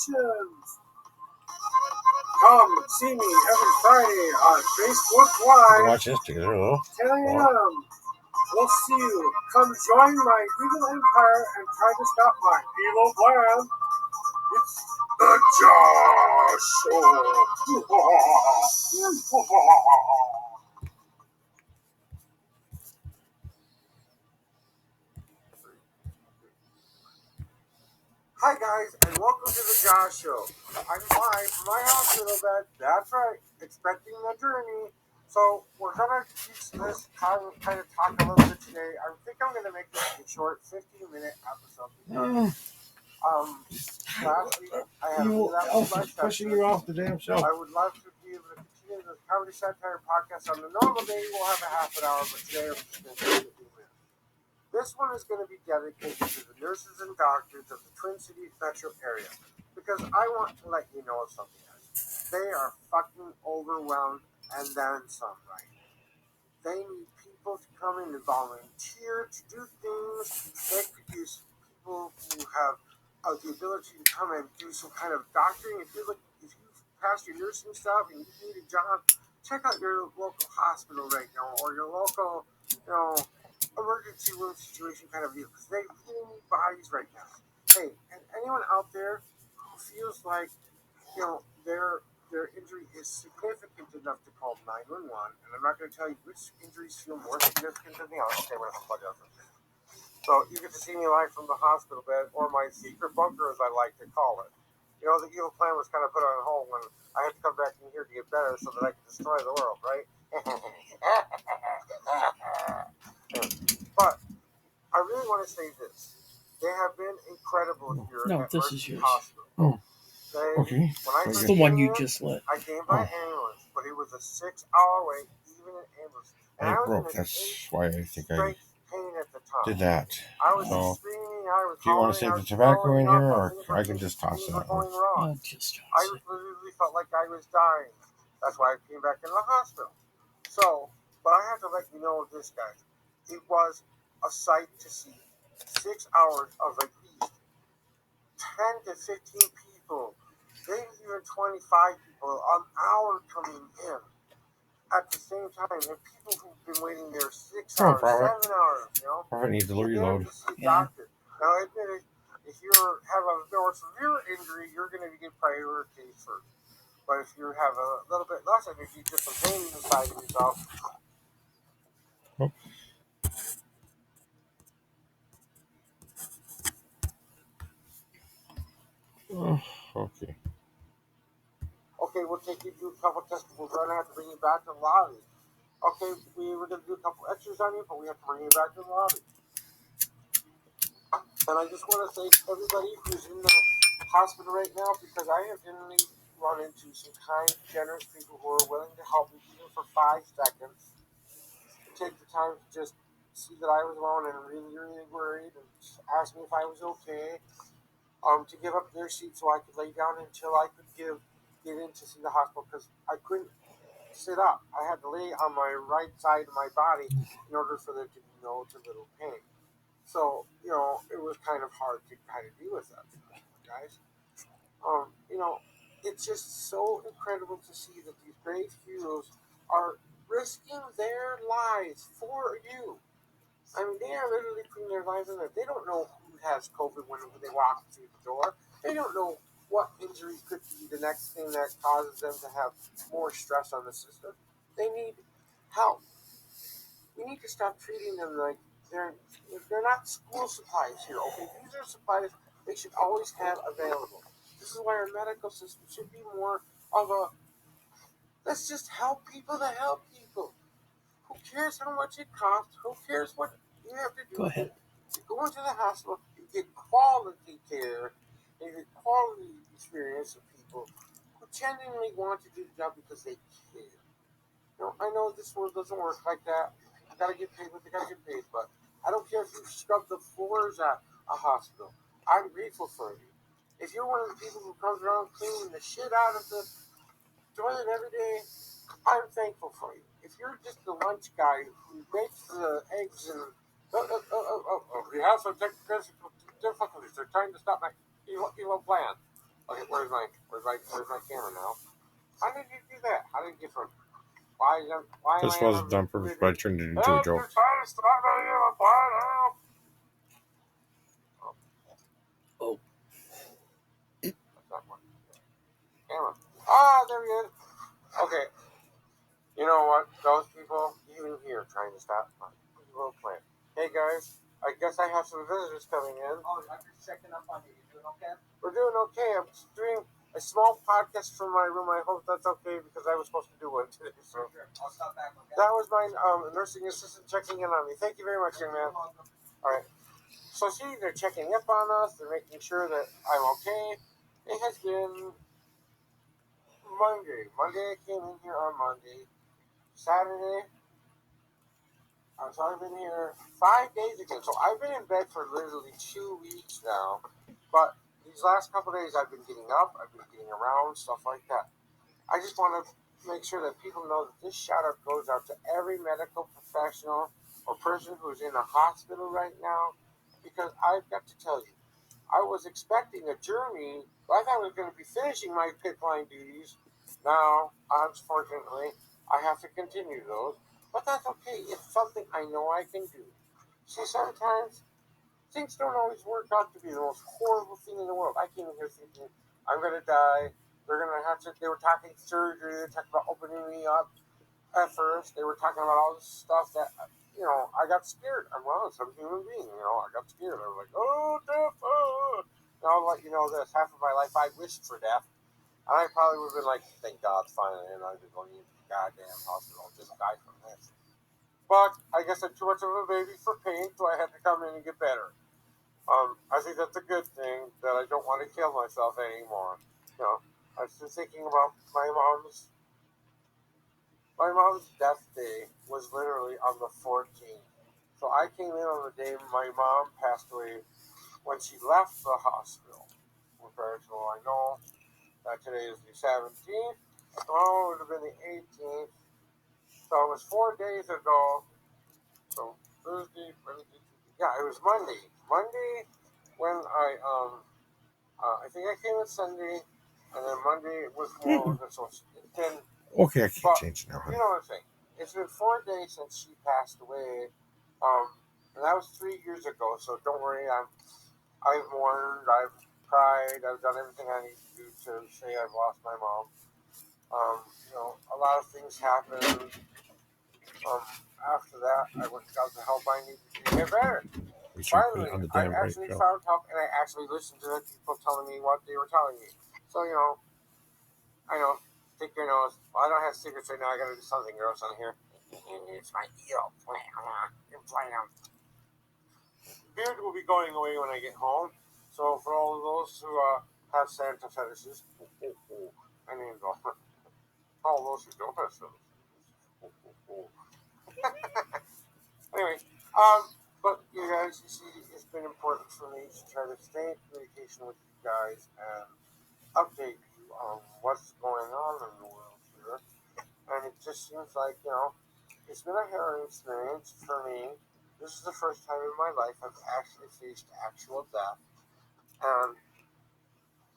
Congratulations! Come see me every Friday on Facebook Live. Watch this together. 10 a.m. We'll see you. Come join my evil empire and try to stop my evil plan. It's the Josh Show. Hi guys, and welcome to the Josh Show. I'm live from my hospital bed. That's right, expecting the journey. So we're gonna teach this kind of talk a little bit today. I think I'm gonna make this a short 15-minute episode. Last week I had pushing you off the damn show. I would love to be able to continue this comedy satire podcast on the normal day. We'll have a half an hour, but today I'm just gonna do 15 minutes. This one is going to be dedicated to the nurses and doctors of the Twin Cities metro area because I want to let you know something, guys. They are fucking overwhelmed and then some, right? They need people to come in and volunteer to do things. They could use people who have the ability to come and do some kind of doctoring. If you passed your nursing stuff and you need a job, check out your local hospital right now or your local, emergency room situation kind of deal, because they really need bodies right now. Hey, and anyone out there who feels like, their injury is significant enough to call 911, and I'm not going to tell you which injuries feel more significant than the others. Okay, we're going to plug out for this. So you get to see me live from the hospital bed, or my secret bunker, as I like to call it. The evil plan was kind of put on hold when I had to come back in here to get better so that I could destroy the world, right? But I really want to say this. They have been incredible here at this is yours. Hospital. Oh, okay. It's the one you just lit. I came by ambulance, but it was a 6-hour wait, even in ambulance. And I was broke. in That's why I think I pain at the time. did that. I was So, screaming. I was do you want to save the tobacco in here, or I can just toss that one? Just I literally felt like I was dying. That's why I came back in the hospital. So, but I have to let you know this, guys. It was a sight to see. 6 hours of at least 10 to 15 people, maybe even 25 people, an hour coming in at the same time. And people who've been waiting there 6 hours, 7 hours, Probably need to reload. Yeah. Now, admit it, if you have a more severe injury, you're going to get priority first. But if you have a little bit less energy, just some pain inside of yourself. Oh. Oh, okay. Okay, we'll take you through a couple tests. We're going to have to bring you back to the lobby. Okay, we were going to do a couple extras on you, but we have to bring you back to the lobby. And I just want to thank everybody who's in the hospital right now, because I have generally run into some kind, generous people who are willing to help me even for 5 seconds. Take the time to just see that I was alone and really, really worried, and ask me if I was okay. To give up their seat so I could lay down until I could get in to see the hospital, because I couldn't sit up. I had to lay on my right side of my body in order for there to be no to little pain. So, it was kind of hard to kind of deal with that, guys. It's just so incredible to see that these brave heroes are risking their lives for you. I mean, they are literally putting their lives in there. They don't know who has COVID when they walk through the door. They don't know what injury could be the next thing that causes them to have more stress on the system. They need help. We need to stop treating them like they're not school supplies here. Okay, these are supplies they should always have available. This is why our medical system should be more of a let's just help people to help people. Who cares how much it costs? Who cares what you have to do? Go ahead. You go into the hospital, you get quality care, and you get quality experience of people who genuinely want to do the job because they care. I know this world doesn't work like that. You gotta get paid what you gotta get paid, but I don't care if you scrub the floors at a hospital. I'm grateful for you. If you're one of the people who comes around cleaning the shit out of the toilet every day, I'm thankful for you. If you're just the lunch guy who makes the eggs and we have some technical difficulties. They're trying to stop my evil plan. Okay, Where's my camera now? How did you do that? How did you get from? Why am This I was a on dumper before I turned it into a Help! joke. You're trying to stop me! Help! Oh. That's not one. Camera. Ah, there he is. Okay. You know what? Those people, even here, trying to stop my little plan. Hey guys, I guess I have some visitors coming in. Oh, I'm just checking up on you. You doing okay? We're doing okay. I'm just doing a small podcast from my room. I hope that's okay because I was supposed to do one today. So sure. I'll stop back. Okay? That was my nursing assistant checking in on me. Thank you very much, young man. All right. So see, they're checking up on us. They're making sure that I'm okay. It has been Monday. I came in here on Monday. Saturday. So I've been here 5 days again. So I've been in bed for literally 2 weeks now. But these last couple of days, I've been getting up. I've been getting around, stuff like that. I just want to make sure that people know that this shout out goes out to every medical professional or person who's in a hospital right now. Because I've got to tell you, I was expecting a journey. I thought I was going to be finishing my pit line duties. Now, unfortunately, I have to continue those. But that's okay. It's something I know I can do. See, sometimes things don't always work out to be the most horrible thing in the world. I came in here thinking, I'm going to die. They're going to have to, they were talking surgery. They were talking about opening me up at first. They were talking about all this stuff that, I got scared. I'm some human being, I got scared. I was like, oh, death, oh. And I'll let you know this. Half of my life I wished for death. And I probably would have been like, thank God, finally, and I've been going into the goddamn hospital, just die from this. But I guess I'm too much of a baby for pain, so I had to come in and get better. I think that's a good thing that I don't want to kill myself anymore. I was just thinking about my mom's death day was literally on the 14th. So I came in on the day my mom passed away when she left the hospital. So I know that today is the 17th. Tomorrow would have been the 18th. So it was 4 days ago. So Thursday, Wednesday, yeah, it was Monday. Monday when I think I came in Sunday, and then Monday was more. So it's been. Okay, I can't But change now, you honey. know what I'm saying? It's been 4 days since she passed away. And that was 3 years ago. So don't worry, I've mourned, I've cried, I've done everything I need to do to say I've lost my mom. A lot of things happened. After that, I went and got the help I needed to get better. We should put Finally, it on the I damn actually radio. found help, and I actually listened to the people telling me what they were telling me. So, I know, stick your nose. Well, I don't have secrets right now. I gotta do something gross on here. It's my ear implant. Beard will be going away when I get home. So, for all of those who have Santa fetishes, I mean, all those who don't have Santa fetishes. Anyway, but you guys, you see, it's been important for me to try to stay in communication with you guys and update you on what's going on in the world here. And it just seems like, it's been a harrowing experience for me. This is the first time in my life I've actually faced actual death. And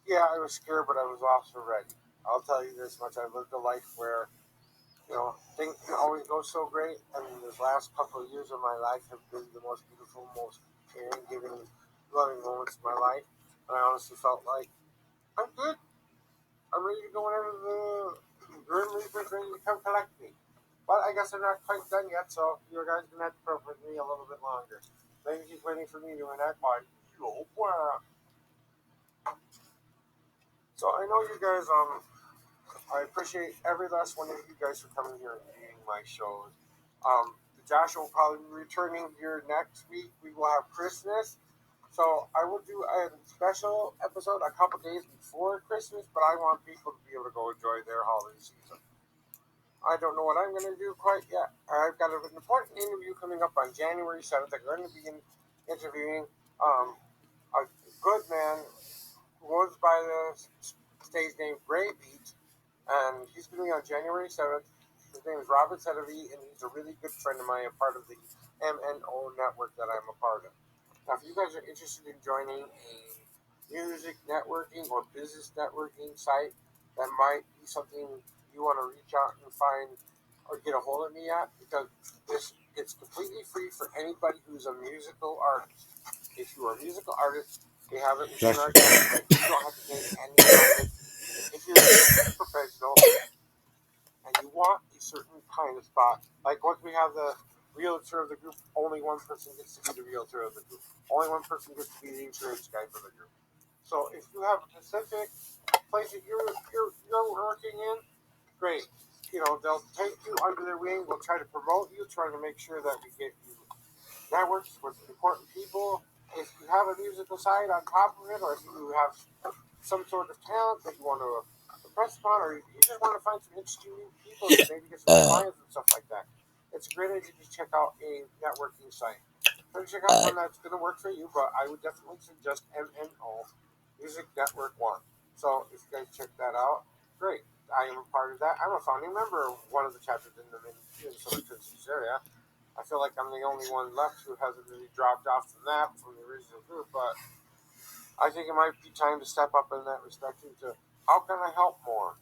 yeah, I was scared, but I was also ready. I'll tell you this much: I've lived a life where things can always go so great, and the last couple of years of my life have been the most beautiful, most caring, giving, loving moments of my life. And I honestly felt like I'm good. I'm ready to go whenever the Grim Reaper's ready to come collect me. But I guess I'm not quite done yet, so you guys are gonna have to put up with me a little bit longer. Maybe he's waiting for me to enact my evil plan. So I know you guys. I appreciate every last one of you guys for coming here and viewing my shows. Joshua will probably be returning here next week. We will have Christmas. So I will do a special episode a couple days before Christmas, but I want people to be able to go enjoy their holiday season. I don't know what I'm going to do quite yet. I've got an important interview coming up on January 7th. I'm going to be interviewing a good man who goes by the stage name Gray Beat, and he's going to be on January 7th. His name is Robert Sedovy, and he's a really good friend of mine, a part of the MNO network that I'm a part of. Now, if you guys are interested in joining a music networking or business networking site that might be something you want to reach out and find or get a hold of me at, because it's completely free for anybody who's a musical artist. If you are a musical artist, we have it within our guide, but you don't have to pay any kind of fee. If you're a business professional and you want a certain kind of spot, like once we have the realtor of the group, only one person gets to be the realtor of the group. Only one person gets to be the insurance guy for the group. So if you have a specific place that you're working in, great. You know, they'll take you under their wing. We'll try to promote you, trying to make sure that we get you networks with important people. If you have a musical side on top of it, or if you have some sort of talent that you want to impress upon, or you just want to find some interesting new people to maybe get some clients and stuff like that, it's a great idea to check out a networking site. Try to check out one that's going to work for you, but I would definitely suggest MNO, Music Network One. So if you guys check that out, great. I am a part of that. I'm a founding member of one of the chapters in the Minnesota Twin Cities area. I feel like I'm the only one left who hasn't really dropped off the map from the original group, but I think it might be time to step up in that respect into how can I help more?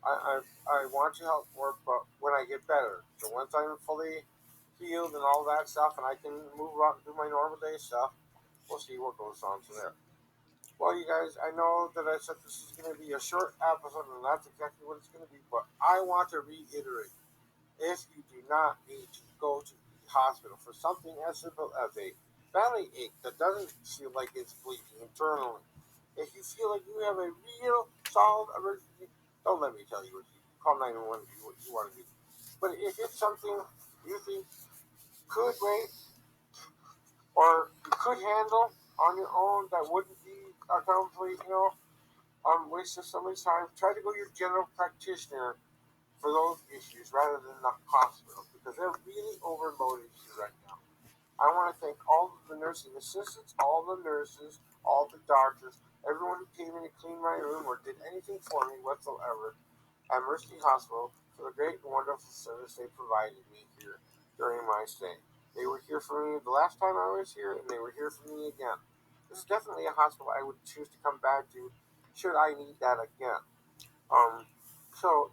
I want to help more, but when I get better. So once I'm fully healed and all that stuff, and I can move out and do my normal day stuff, we'll see what goes on from there. Well, you guys, I know that I said this is going to be a short episode, and that's exactly what it's going to be, but I want to reiterate, if you do not need to go to the hospital for something as simple as a belly ache that doesn't feel like it's bleeding internally, if you feel like you have a real solid emergency, don't let me tell you what you do. Call 911 and do what you want to do. But if it's something you think could wait or you could handle on your own, that wouldn't be a complete, waste of somebody's time, try to go to your general practitioner for those issues rather than the hospital, because they're really overloaded here right now. I want to thank all of the nursing assistants, all the nurses, all the doctors, everyone who came in and cleaned my room or did anything for me whatsoever at Mercy Hospital for the great and wonderful service they provided me here during my stay. They were here for me the last time I was here, and they were here for me again. This is definitely a hospital I would choose to come back to should I need that again. Um, so,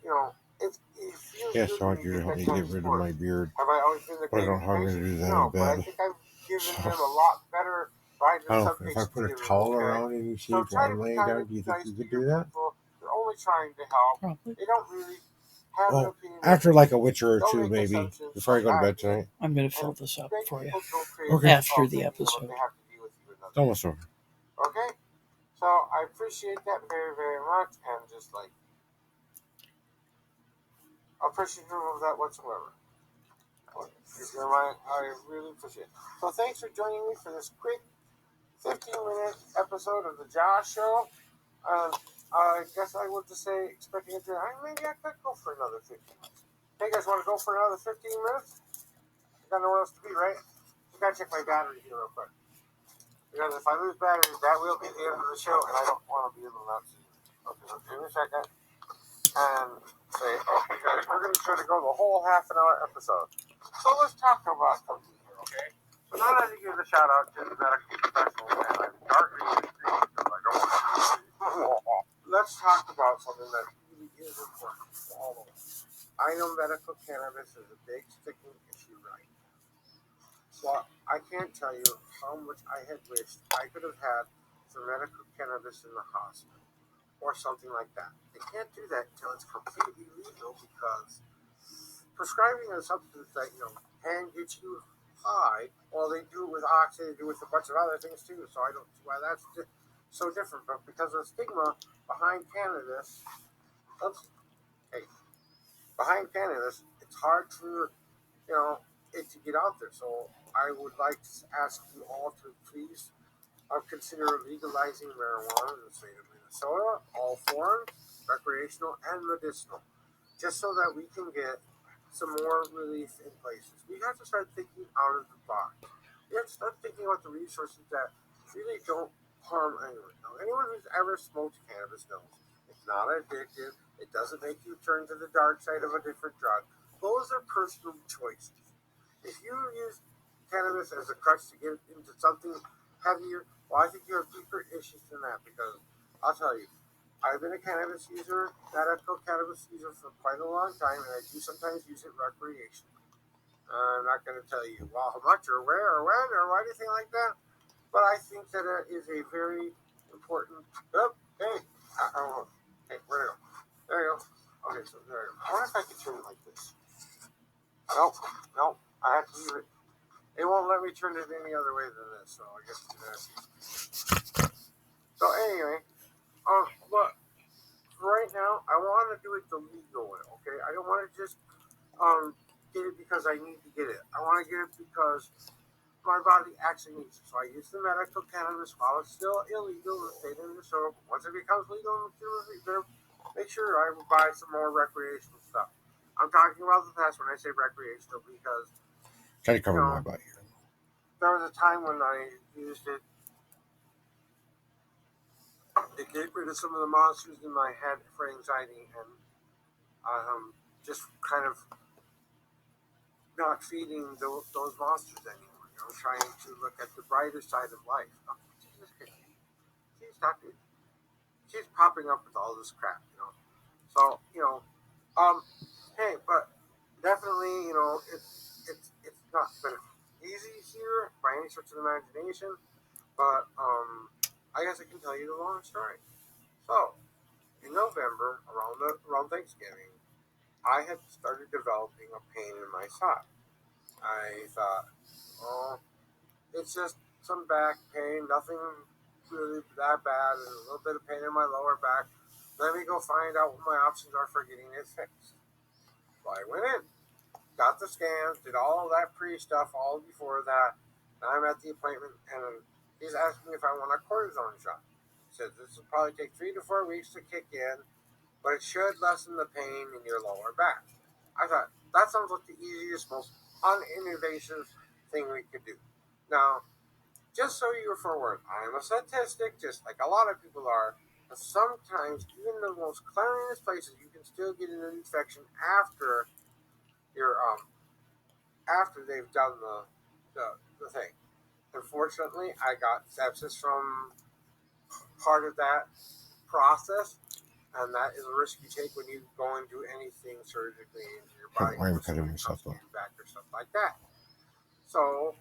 it feels Yes, good I when want you you to get help that me kind get of rid of support. my beard. Have I always been the But I don't greatest know how I'm going to patient? do that in No, but I bed. think I've given So, them a lot better ride I than don't some know. If I patients put a give them, towel okay? around and you see So while try I'm to be laying kind down, and do be you think nice you to could your do that? people. They're only trying to help. Probably. They don't really have an Well, opinion of after like a anything. witcher or Don't two, make maybe, assumptions before I like go to I bed did. tonight. I'm going to And fill this up great for you people go crazy Okay. after without the thinking what they episode. have to deal with you It's another day. almost over. Okay? So I appreciate that very, very much, and just like appreciative of that whatsoever. I really appreciate it. So thanks for joining me for this quick 15-minute episode of the Josh Show. I guess I would just say, expecting it to, maybe I could go for another 15 minutes. Hey, guys, want to go for another 15 minutes? I got nowhere else to be, right? I gotta check my battery here real quick. Because if I lose battery, that will be the end of the show, and I don't want to be able to not see it. Okay, so give me a second. And say, okay, guys, we're going to try to go the whole half an hour episode. So let's talk about something here, okay? So now that I give a shout out to the medical professionals, and I'm targeting the screen because I don't want to. Let's talk about something that really is important to all of us. I know medical cannabis is a big sticking issue right now. So I can't tell you how much I had wished I could have had some medical cannabis in the hospital or something like that. They can't do that until it's completely legal, because prescribing a substance that can get you high, well, they do it with oxy, they do it with a bunch of other things too. So I don't see why that's so different. But because of the stigma behind cannabis, hey, behind cannabis, it's hard for it to get out there. So I would like to ask you all to please consider legalizing marijuana in the state of Minnesota, all forms, recreational and medicinal, just so that we can get some more relief in places. We have to start thinking out of the box. We have to start thinking about the resources that really don't harm anyone. Now, anyone who's ever smoked cannabis knows it's not addictive. It doesn't make you turn to the dark side of a different drug. Those are personal choices. If you use cannabis as a crutch to get into something heavier. Well, I think you have deeper issues than that because I'll tell you, I've been a cannabis user, medical cannabis user for quite a long time, and I do sometimes use it recreationally. I'm not going to tell you, well, how much or where or when or anything like that, but I think that it is a very important. Oh, hey, hey, where to go? There you go. Okay, so there you go. I wonder if I can turn it like this. Nope, nope. I have to leave it. It won't let me turn it any other way than this, so I guess it's gonna. So anyway, but right now I want to do it the legal way. Okay, I don't want to just get it because I need to get it. I want to get it because my body actually needs it. So I use the medical cannabis while it's still illegal in the state of Minnesota. Once it becomes legal, make sure I will buy some more recreational stuff. I'm talking about the past when I say recreational because Try to cover my butt here. there was a time when I used it. It get rid of some of the monsters in my head for anxiety and just kind of not feeding those monsters anymore. You know, trying to look at the brighter side of life. Oh, Jesus Christ. She's not good. She's popping up with all this crap, you know. So, hey, but definitely, it's not been easy here by any stretch of the imagination. But I guess I can tell you the long story. So, in November, around Thanksgiving, I had started developing a pain in my side. I thought, oh, it's just some back pain, nothing really that bad, and a little bit of pain in my lower back. Let me go find out what my options are for getting it fixed. So I went in, got the scans, did all of that pre-stuff all before that. And I'm at the appointment, and he's asking me if I want a cortisone shot. He said this will probably take 3 to 4 weeks to kick in, but it should lessen the pain in your lower back. I thought, that sounds like the easiest, most uninvasive thing we could do. Now, just so you're forewarned, I'm a statistic, just like a lot of people are. But sometimes, even the most cleanliest places, you can still get an infection after you're after they've done the thing. Unfortunately, I got sepsis from part of that process, and that is a risk you take when you go and do anything surgically into your body. Why am I cutting myself off? Back or stuff like that. So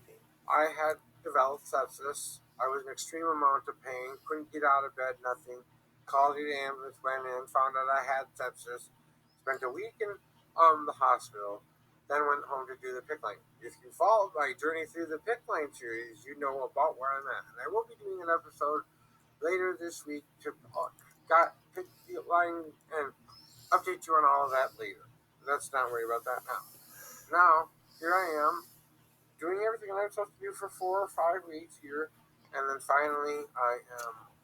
I had developed sepsis. I was in extreme amount of pain, couldn't get out of bed, nothing. Called the ambulance, went in, found out I had sepsis. Spent a week in the hospital, then went home to do the PIC line. If you followed my journey through the PIC line series, you know about where I'm at. And I will be doing an episode later this week to got PIC line and update you on all of that later. Let's not worry about that now. Now, here I am, doing everything I'm supposed to do for 4 or 5 weeks here, and then finally I am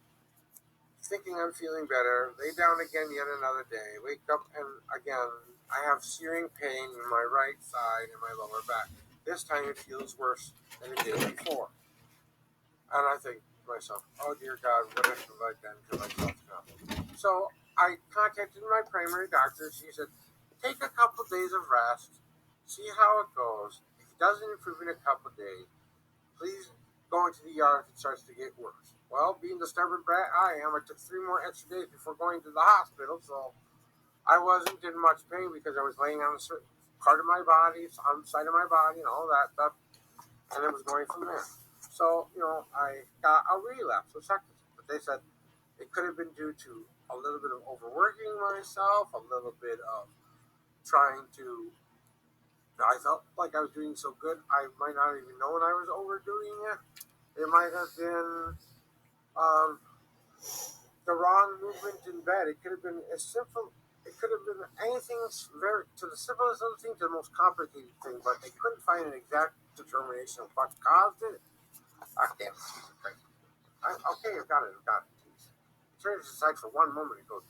thinking I'm feeling better. Lay down again yet another day. Wake up and again I have searing pain in my right side and my lower back. This time it feels worse than it did before. And I think to myself, oh dear God, what have I done to myself now? So I contacted my primary doctor. She said, take a couple days of rest, see how it goes. If it doesn't improve in a couple days, please go into the ER if it starts to get worse. Well, being the stubborn brat I am, I took 3 more extra days before going to the hospital, so I wasn't in much pain because I was laying on a certain part of my body, on the side of my body, and all that stuff, and it was going from there. So, I got a relapse with sepsis, but they said it could have been due to a little bit of overworking myself, a little bit of trying to. I felt like I was doing so good, I might not even know when I was overdoing it. It might have been the wrong movement in bed. It could have been as simple. It could have been anything very to the simplest of things to the most complicated thing, but they couldn't find an exact determination of what caused it. Ah, damn, Jesus Christ. Okay, I've got it. Jeez. It turns aside for one moment. It goes,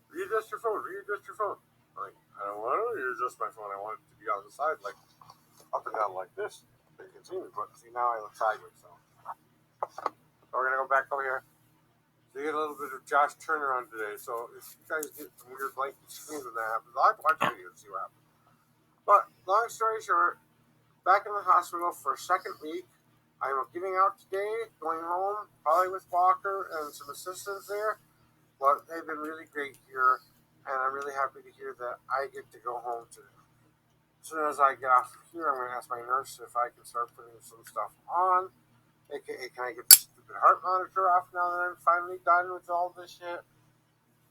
readjust your phone. I'm like, I don't want to readjust my phone. I want it to be on the side, like up and down like this. So you can see me, but see now I look sideways. So we're gonna go back over here. So you get a little bit of Josh Turner on today. So if you guys get some weird blanky screens when that happens, I'll watch the video and see what happens. But long story short, back in the hospital for a second week. I'm getting out today, going home, probably with Walker and some assistants there. But they've been really great here, and I'm really happy to hear that I get to go home today. As soon as I get off here, I'm going to ask my nurse if I can start putting some stuff on. AKA, can I get the stupid heart monitor off now that I'm finally done with all this shit?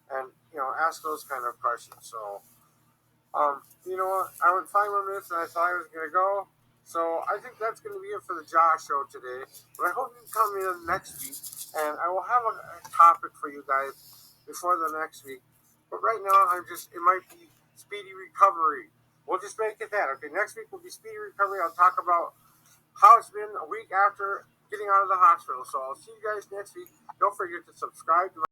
And, ask those kind of questions. So, you know what? I went 5 more minutes and I thought I was going to go. So I think that's going to be it for the Josh show today. But I hope you come in next week, and I will have a topic for you guys before the next week. But right now, it might be speedy recovery. We'll just make it that. Okay, next week will be speedy recovery. I'll talk about how it's been a week after getting out of the hospital. So I'll see you guys next week. Don't forget to subscribe to my